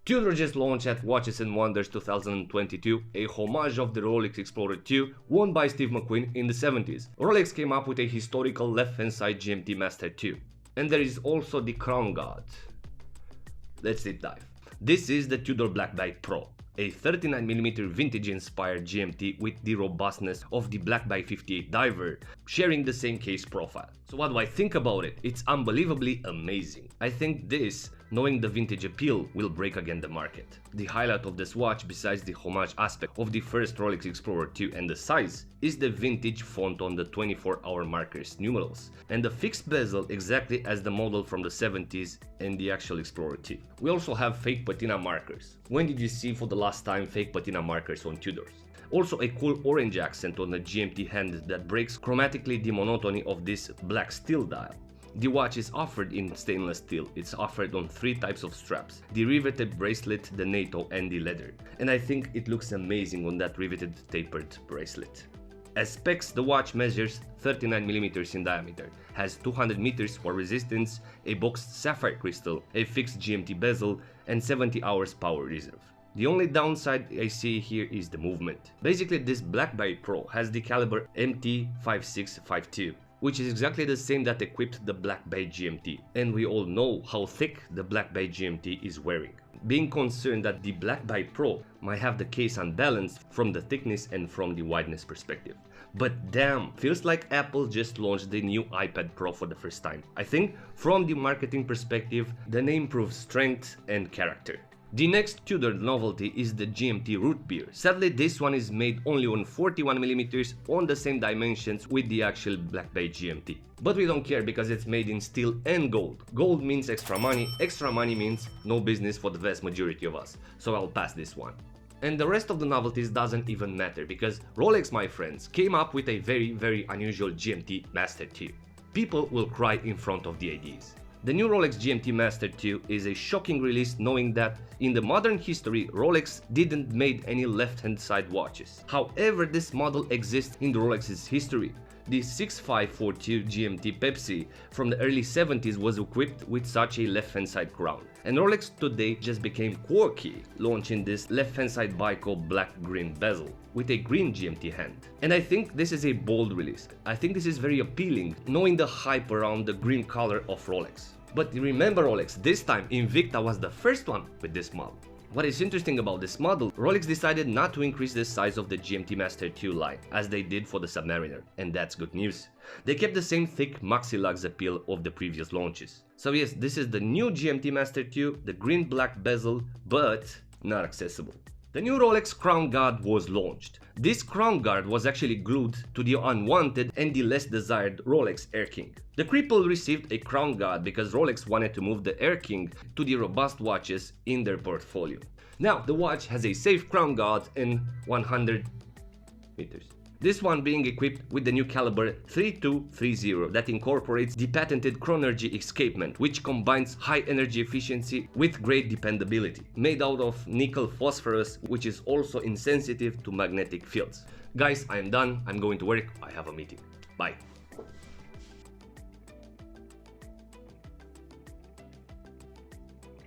Tudor just launched at Watches and Wonders 2022 a homage of the Rolex Explorer 2 worn by Steve McQueen in the 70s. Rolex came up with a historical left-hand side GMT Master Ii. And there is also the Crown Guard. Let's deep dive. This is the Tudor Black Bay Pro, a 39mm vintage-inspired GMT with the robustness of the Black Bay 58 diver, sharing the same case profile. So what do I think about it? It's unbelievably amazing. I think this, knowing the vintage appeal, will break again the market. The highlight of this watch, besides the homage aspect of the first Rolex Explorer 2 and the size, is the vintage font on the 24-hour markers numerals, and the fixed bezel exactly as the model from the 70s and the actual Explorer 2. We also have fake patina markers. When did you see for the last time fake patina markers on Tudors? Also a cool orange accent on the GMT hand that breaks chromatically the monotony of this black steel dial. The watch is offered in stainless steel. It's offered on 3 types of straps: the riveted bracelet, the NATO and the leather. And I think it looks amazing on that riveted tapered bracelet. As specs, the watch measures 39mm in diameter, has 200 meters for resistance, a boxed sapphire crystal, a fixed GMT bezel and 70 hours power reserve. The only downside I see here is the movement. Basically, this Black Bay Pro has the caliber MT5652, which is exactly the same that equipped the Black Bay GMT, and we all know how thick the Black Bay GMT is wearing. Being concerned that the Black Bay Pro might have the case unbalanced from the thickness and from the wideness perspective. But damn, feels like Apple just launched the new iPad Pro for the first time. I think from the marketing perspective, the name proves strength and character. The next Tudor novelty is the GMT Root Beer. Sadly, this one is made only on 41mm on the same dimensions with the actual Black Bay GMT. But we don't care because it's made in steel and gold. Gold means extra money means no business for the vast majority of us. So I'll pass this one. And the rest of the novelties doesn't even matter because Rolex, my friends, came up with a very unusual GMT Master Ii. People will cry in front of the IDs. The new Rolex Gmt Master Ii is a shocking release, knowing that in the modern history Rolex didn't made any left-hand side watches. However, this model exists in the Rolex's history. The 6542 GMT Pepsi from the early 70s was equipped with such a left-hand side crown. And Rolex today just became quirky, launching this left-hand side bico black-green bezel with a green GMT hand. And I think this is a bold release. I think this is very appealing, knowing the hype around the green color of Rolex. But remember Rolex, this time Invicta was the first one with this model. What is interesting about this model, Rolex decided not to increase the size of the GMT Master Ii line, as they did for the Submariner, and that's good news. They kept the same thick maxi-lugs appeal of the previous launches. So yes, this is the new GMT Master Ii, the green-black bezel, but not accessible. The new Rolex Crown Guard was launched. This Crown Guard was actually glued to the unwanted and the less desired Rolex Airking. The cripple received a Crown Guard because Rolex wanted to move the Airking to the robust watches in their portfolio. Now, the watch has a safe Crown Guard in 100 meters. This one being equipped with the new caliber 3230 that incorporates the patented Chronergy escapement, which combines high energy efficiency with great dependability, made out of nickel phosphorus, which is also insensitive to magnetic fields. Guys, I am done, I'm going to work, I have a meeting. Bye.